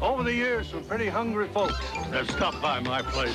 Over the years, some pretty hungry folks have stopped by my place.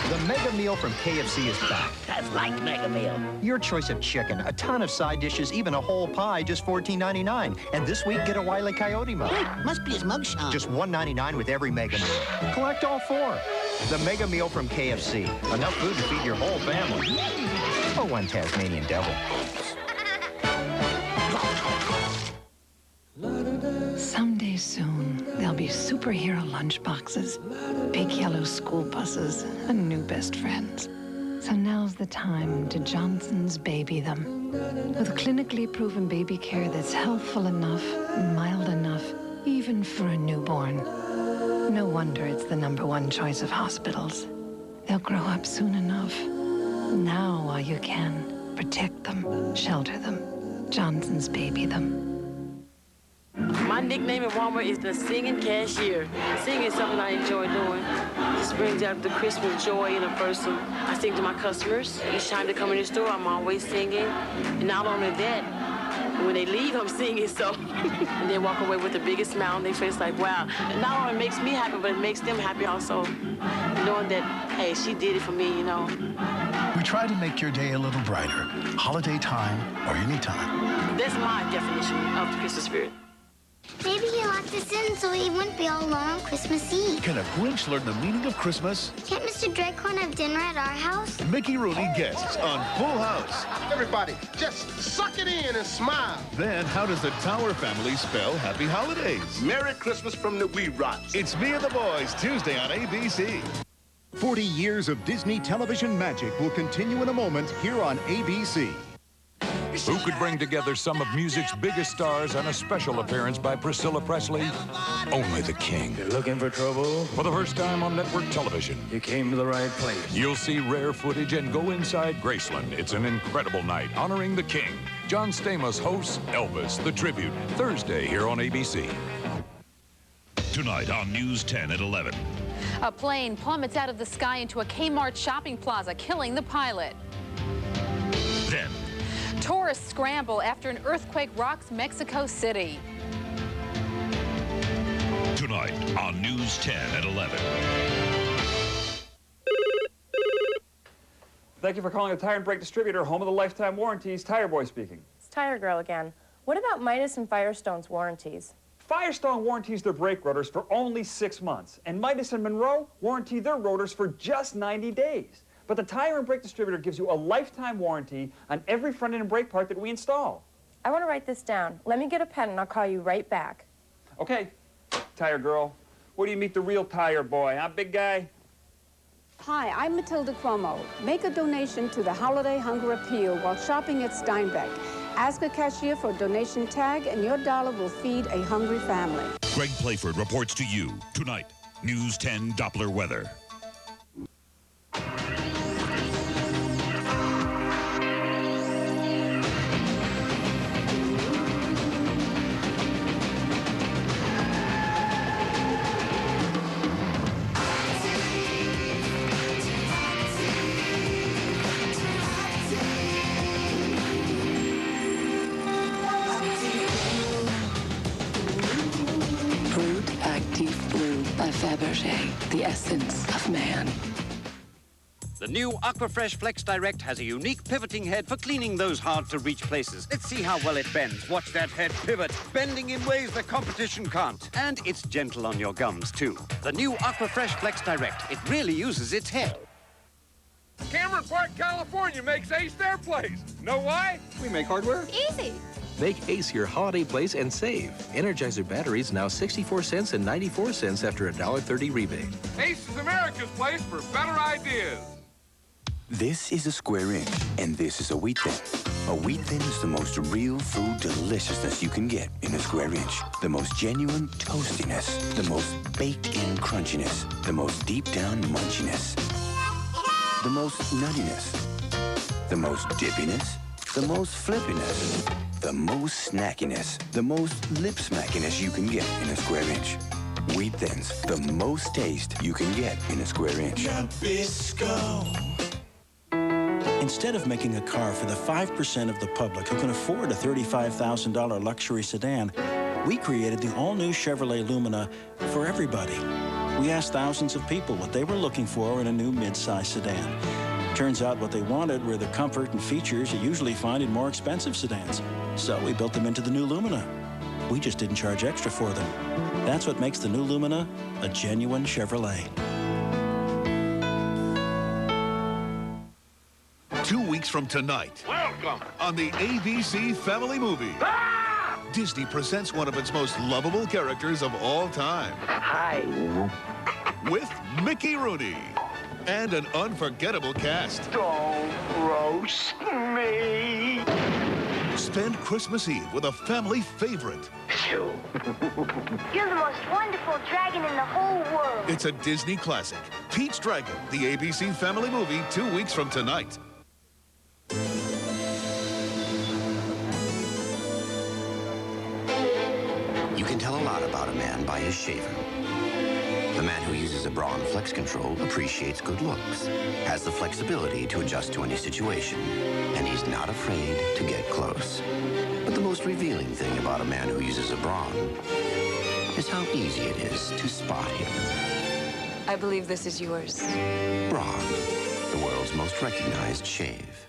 The Mega Meal from KFC is back. That's like Mega Meal. Your choice of chicken, a ton of side dishes, even a whole pie, just $14.99. And this week, get a Wile E. Coyote mug. Must be his mugshot. Just $1.99 with every Mega Meal. Collect all 4. The Mega Meal from KFC. Enough food to feed your whole family. Or one Tasmanian devil. Someday soon, there'll be superhero lunchboxes, big yellow school buses, and new best friends. So now's the time to Johnson's Baby them. With clinically proven baby care that's healthful enough, mild enough, even for a newborn. No wonder it's the #1 choice of hospitals. They'll grow up soon enough. Now, while you can, protect them, shelter them. Johnson's Baby them. My nickname at Walmart is the singing cashier. Singing is something I enjoy doing. This brings out the Christmas joy in a person. I sing to my customers. Each time they come in the store, I'm always singing. And not only that, when they leave, I'm singing, so. And they walk away with the biggest smile on their face like, wow. Not only makes me happy, but it makes them happy also. Knowing that, hey, she did it for me, you know. We try to make your day a little brighter, holiday time or any time. That's my definition of the Christmas spirit. Maybe he locked us in so he wouldn't be all alone on Christmas Eve. Can a Grinch learn the meaning of Christmas? Can't Mr. Dreadcorn have dinner at our house? Mickey Rooney guests on Full House. Everybody, just suck it in and smile. Then, how does the Tower family spell Happy Holidays? Merry Christmas from the Wee Rots. It's Me and the Boys, Tuesday on ABC. 40 years of Disney television magic will continue in a moment here on ABC. Who could bring together some of music's biggest stars and a special appearance by Priscilla Presley? Only the King. You're looking for trouble? For the first time on network television. You came to the right place. You'll see rare footage and go inside Graceland. It's an incredible night honoring the King. John Stamos hosts Elvis, the Tribute, Thursday here on ABC. Tonight on News 10 at 11. A plane plummets out of the sky into a Kmart shopping plaza, killing the pilot. Then, tourists scramble after an earthquake rocks Mexico City. Tonight on News 10 at 11. Thank you for calling the Tire and Brake Distributor, home of the lifetime warranties. Tire Boy speaking. It's Tire Girl again. What about Midas and Firestone's warranties? Firestone warranties their brake rotors for only 6 months, and Midas and Monroe warranty their rotors for just 90 days. But the Tire and Brake Distributor gives you a lifetime warranty on every front end and brake part that we install. I want to write this down. Let me get a pen and I'll call you right back. Okay, Tire Girl. Where do you meet the real Tire Boy, huh, big guy? Hi, I'm Matilda Cuomo. Make a donation to the Holiday Hunger Appeal while shopping at Steinbeck. Ask a cashier for a donation tag and your dollar will feed a hungry family. Greg Playford reports to you tonight. News 10 Doppler weather. Berger, the essence of man. The new Aquafresh Flex Direct has a unique pivoting head for cleaning those hard-to-reach places. Let's see how well it bends. Watch that head pivot, bending in ways the competition can't. And it's gentle on your gums, too. The new Aquafresh Flex Direct. It really uses its head. Cameron Park, California makes Ace their place. Know why? We make hardware. Easy. Make Ace your holiday place and save. Energizer batteries now 64 cents and 94 cents after a $1.30 rebate. Ace is America's place for better ideas. This is a square inch, and this is a wheat thin. A wheat thin is the most real food deliciousness you can get in a square inch. The most genuine toastiness, the most baked-in crunchiness, the most deep-down munchiness, the most nuttiness, the most dippiness, the most flippiness, the most snackiness, the most lip-smackiness you can get in a square inch. Wheat Thins, the most taste you can get in a square inch. Nabisco. Instead of making a car for the 5% of the public who can afford a $35,000 luxury sedan, we created the all-new Chevrolet Lumina for everybody. We asked thousands of people what they were looking for in a new mid-size sedan. Turns out what they wanted were the comfort and features you usually find in more expensive sedans. So we built them into the new Lumina. We just didn't charge extra for them. That's what makes the new Lumina a genuine Chevrolet. 2 weeks from tonight, welcome on the ABC Family Movie. Disney presents one of its most lovable characters of all time. Hi. With Mickey Rooney. And an unforgettable cast. Don't roast me. Spend Christmas Eve with a family favorite. You. You're the most wonderful dragon in the whole world. It's a Disney classic. Pete's Dragon, the ABC Family Movie, 2 weeks from tonight. You can tell a lot about a man by his shaver. The man who uses a bra and flex control appreciates good looks, has the flexibility to adjust to any situation, and he's not afraid to get close. But the most revealing thing about a man who uses a bra is how easy it is to spot him. I believe this is yours. Braun, the world's most recognized shave.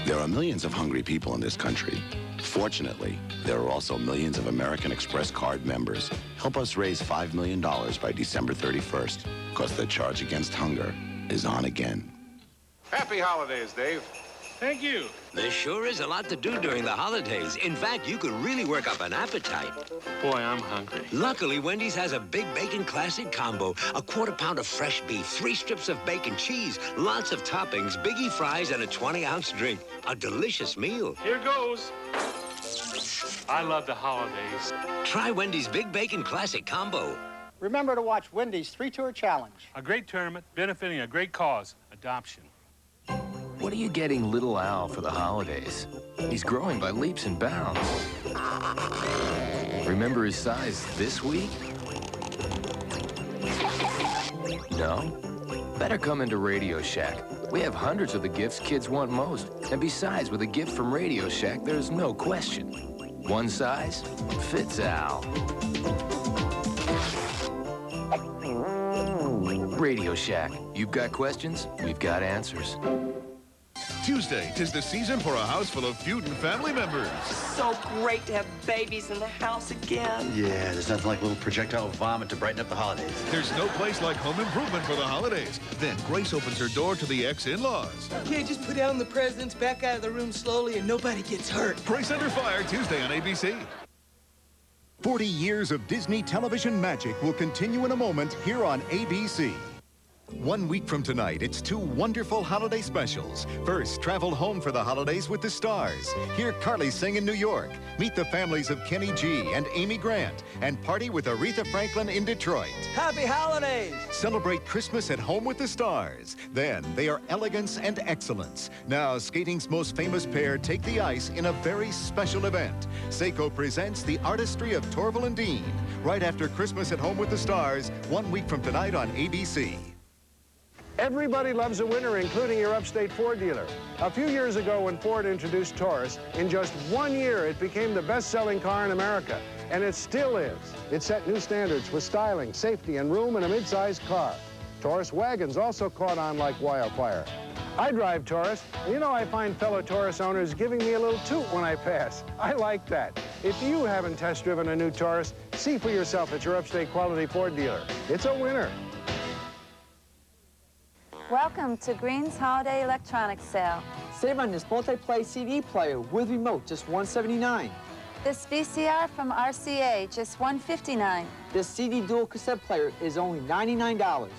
There are millions of hungry people in this country. Fortunately, there are also millions of American Express card members. Help us raise $5 million by December 31st, because the charge against hunger is on again. Happy holidays, Dave. Thank you. There sure is a lot to do during the holidays. In fact, you could really work up an appetite. Boy, I'm hungry. Luckily, Wendy's has a Big Bacon Classic Combo. A quarter-pound of fresh beef, 3 strips of bacon, cheese, lots of toppings, biggie fries, and a 20-ounce drink. A delicious meal. Here goes. I love the holidays. Try Wendy's Big Bacon Classic Combo. Remember to watch Wendy's 3-Tour Challenge. A great tournament benefiting a great cause, adoption. What are you getting little Al for the holidays? He's growing by leaps and bounds. Remember his size this week? No? Better come into Radio Shack. We have hundreds of the gifts kids want most. And besides, with a gift from Radio Shack, there's no question. One size fits Al. Radio Shack. You've got questions, we've got answers. Tuesday, 'tis the season for a house full of feud and family members. So great to have babies in the house again. Yeah, there's nothing like a little projectile vomit to brighten up the holidays. There's no place like home improvement for the holidays. Then Grace opens her door to the ex-in-laws. Okay, just put down the presents, back out of the room slowly, and nobody gets hurt. Grace Under Fire, Tuesday on ABC. 40 years of Disney television magic will continue in a moment here on ABC. 1 week from tonight, it's 2 wonderful holiday specials. First, travel home for the holidays with the stars. Hear Carly sing in New York. Meet the families of Kenny G and Amy Grant. And party with Aretha Franklin in Detroit. Happy holidays! Celebrate Christmas at home with the stars. Then, they are elegance and excellence. Now, skating's most famous pair take the ice in a very special event. Seiko presents The Artistry of Torval and Dean. Right after Christmas at home with the stars, 1 week from tonight on ABC. Everybody loves a winner, including your upstate Ford dealer. A few years ago, when Ford introduced Taurus, in just 1 year, it became the best-selling car in America. And it still is. It set new standards for styling, safety, and room in a mid-sized car. Taurus wagons also caught on like wildfire. I drive Taurus, and you know I find fellow Taurus owners giving me a little toot when I pass. I like that. If you haven't test-driven a new Taurus, see for yourself at your upstate quality Ford dealer. It's a winner. Welcome to Green's Holiday Electronics Sale. Save on this multi-play CD player with remote, just $179. This VCR from RCA, just $159. This CD dual cassette player is only $99.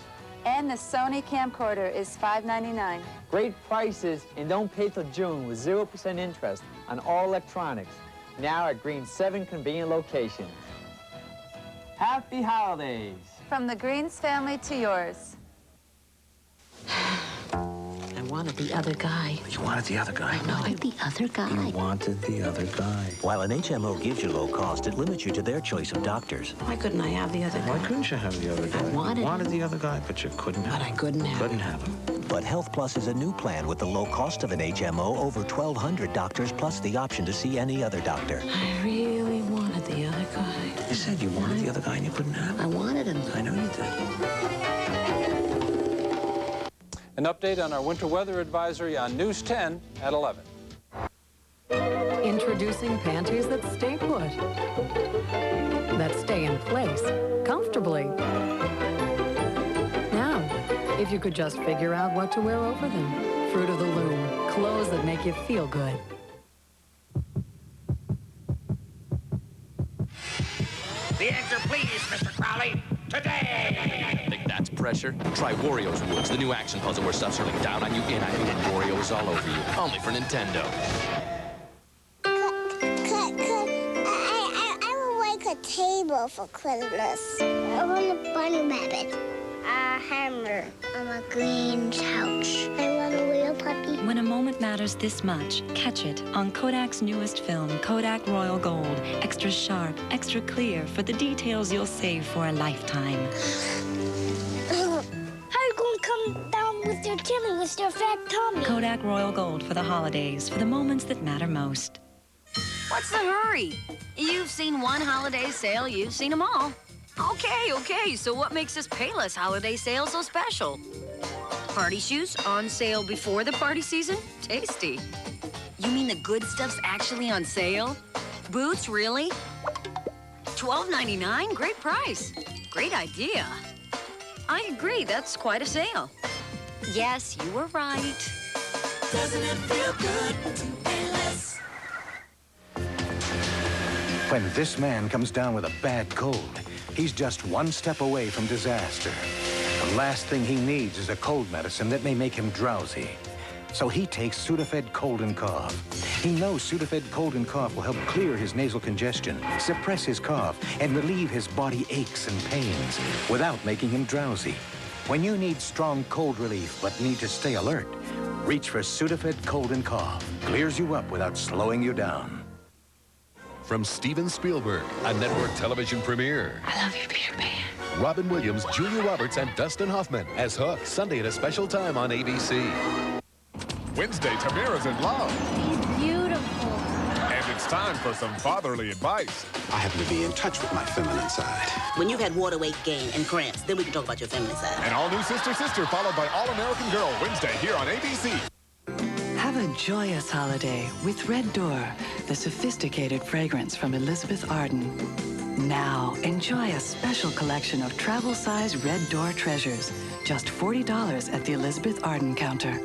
And the Sony camcorder is $599. Great prices, and don't pay till June with 0% interest on all electronics. Now at Green's 7 convenient locations. Happy holidays. From the Greens family to yours. wanted the other guy. You wanted the other guy? I wanted the other guy. You wanted the other guy. While an HMO gives you low cost, it limits you to their choice of doctors. Why couldn't I have the other guy? Why couldn't you have the other guy? I wanted the other guy, but you couldn't have him. But I couldn't have Couldn't have him. But Health Plus is a new plan with the low cost of an HMO, over 1,200 doctors, plus the option to see any other doctor. I really wanted the other guy. You said you wanted the other guy and you couldn't have him. I wanted him. I know you did. An update on our winter weather advisory on News 10 at 11. Introducing panties that stay put, that stay in place comfortably. Now, if you could just figure out what to wear over them. Fruit of the Loom, clothes that make you feel good. The answer, please, Mr. Crowley. Today! Think that's pressure? Try Wario's Woods, the new action puzzle where stuff's hurling down on you, inactivated Wario's all over you. Only for Nintendo. I would like a table for Christmas. I want a bunny rabbit, a hammer, and a green couch. I want a real puppy. When a moment matters this much, catch it on Kodak's newest film, Kodak Royal Gold. Extra sharp, extra clear for the details you'll save for a lifetime. How are you going to come down with your Timmy, with your fat tummy? Kodak Royal Gold for the holidays, for the moments that matter most. What's the hurry? You've seen one holiday sale, you've seen them all. Okay, so what makes this Payless holiday sale so special? Party shoes on sale before the party season? Tasty. You mean the good stuff's actually on sale? Boots, really? $12.99? Great price. Great idea. I agree, that's quite a sale. Yes, you were right. Doesn't it feel good to pay less? When this man comes down with a bad cold, he's just one step away from disaster. The last thing he needs is a cold medicine that may make him drowsy. So he takes Sudafed Cold and Cough. He knows Sudafed Cold and Cough will help clear his nasal congestion, suppress his cough, and relieve his body aches and pains without making him drowsy. When you need strong cold relief but need to stay alert, reach for Sudafed Cold and Cough. Clears you up without slowing you down. From Steven Spielberg, a network television premiere. I love you, Peter Pan. Robin Williams, Julia Roberts, and Dustin Hoffman as Hook, Sunday at a special time on ABC. Wednesday, Tamira's in love. He's beautiful. And it's time for some fatherly advice. I happen to be in touch with my feminine side. When you've had water weight gain and cramps, then we can talk about your feminine side. An all-new Sister, followed by All-American Girl, Wednesday here on ABC. Have a joyous holiday with Red Door, the sophisticated fragrance from Elizabeth Arden. Now, enjoy a special collection of travel-size Red Door treasures. Just $40 at the Elizabeth Arden counter.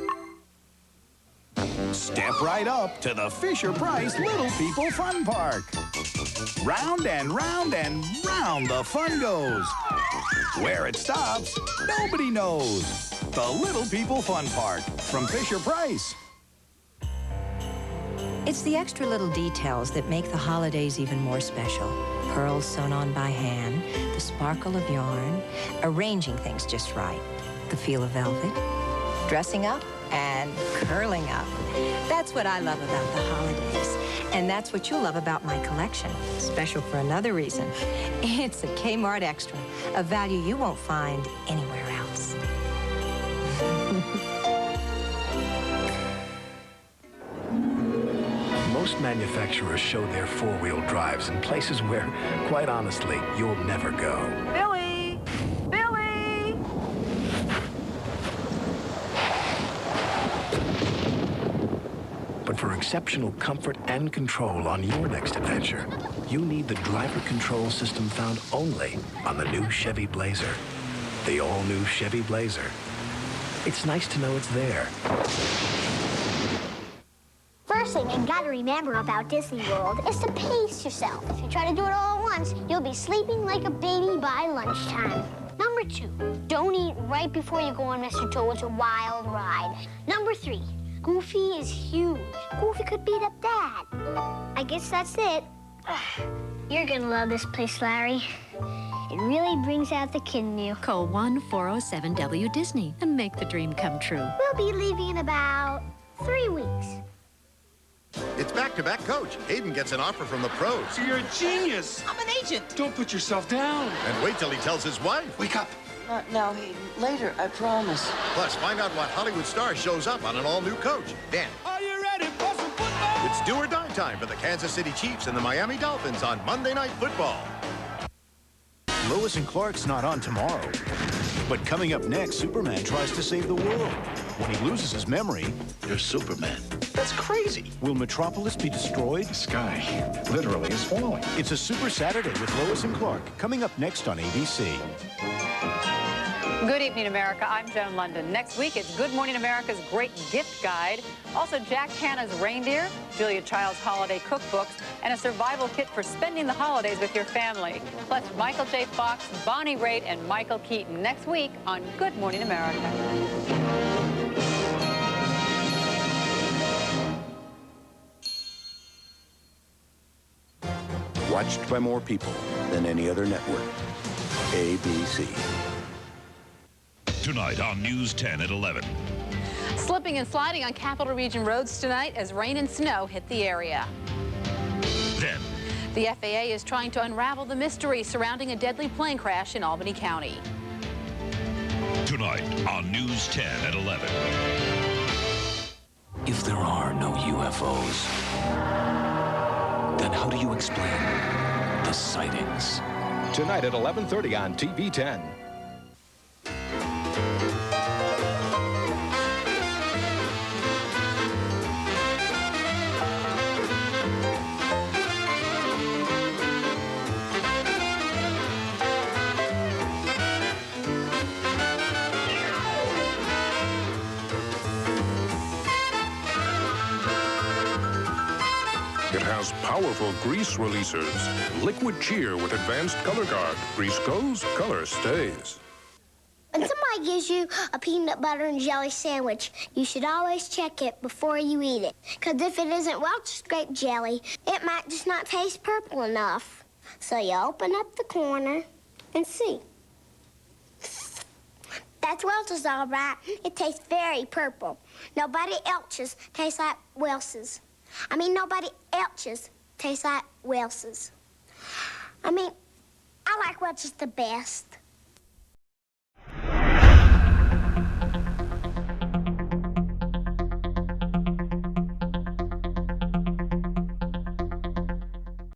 Step right up to the Fisher-Price Little People Fun Park. Round and round and round the fun goes. Where it stops, nobody knows. The Little People Fun Park from Fisher-Price. It's the extra little details that make the holidays even more special. Pearls sewn on by hand, the sparkle of yarn, arranging things just right, the feel of velvet, dressing up and curling up. That's what I love about the holidays. And that's what you'll love about my collection. Special for another reason. It's a Kmart Extra, a value you won't find anywhere else. Most manufacturers show their four-wheel drives in places where, quite honestly, you'll never go. Billy! Billy! But for exceptional comfort and control on your next adventure, you need the driver control system found only on the new Chevy Blazer. The all-new Chevy Blazer. It's nice to know it's there. First thing you gotta remember about Disney World is to pace yourself. If you try to do it all at once, you'll be sleeping like a baby by lunchtime. Number 2, don't eat right before you go on Mr. Toad's Wild Ride. Number 3, Goofy is huge. Goofy could beat up Dad. I guess that's it. You're gonna love this place, Larry. It really brings out the kid in you. Call 1-407-WDisney and make the dream come true. We'll be leaving in about 3 weeks. It's back-to-back coach. Hayden gets an offer from the pros. You're a genius. I'm an agent. Don't put yourself down. And wait till he tells his wife. Wake up. Not now, Hayden. Later, I promise. Plus, find out what Hollywood star shows up on an all-new coach. Then, Are you ready for some football? it's do or die time for the Kansas City Chiefs and the Miami Dolphins on Monday Night Football. Lois and Clark's not on tomorrow. But coming up next, Superman tries to save the world. When he loses his memory... You're Superman. That's crazy. Will Metropolis be destroyed? The sky literally is falling. It's a Super Saturday with Lois and Clark, coming up next on ABC. Good evening, America. I'm Joan London. Next week, it's Good Morning America's Great Gift Guide. Also, Jack Hanna's Reindeer, Julia Child's Holiday Cookbooks, and a survival kit for spending the holidays with your family. Plus, Michael J. Fox, Bonnie Raitt, and Michael Keaton next week on Good Morning America. Watched by more people than any other network. ABC. Tonight on News 10 at 11. Slipping and sliding on Capital Region roads tonight as rain and snow hit the area. Then, the FAA is trying to unravel the mystery surrounding a deadly plane crash in Albany County. Tonight on News 10 at 11. If there are no UFOs, then how do you explain the sightings? Tonight at 11:30 on TV 10. It has powerful grease releasers. Liquid cheer with advanced color guard. Grease goes, color stays. When somebody gives you a peanut butter and jelly sandwich, you should always check it before you eat it. Because if it isn't Welch's grape jelly, it might just not taste purple enough. So you open up the corner and see. That's Welch's all right. It tastes very purple. Nobody else's tastes like Welch's. Nobody else's tastes like Welch's. I like Welch's the best.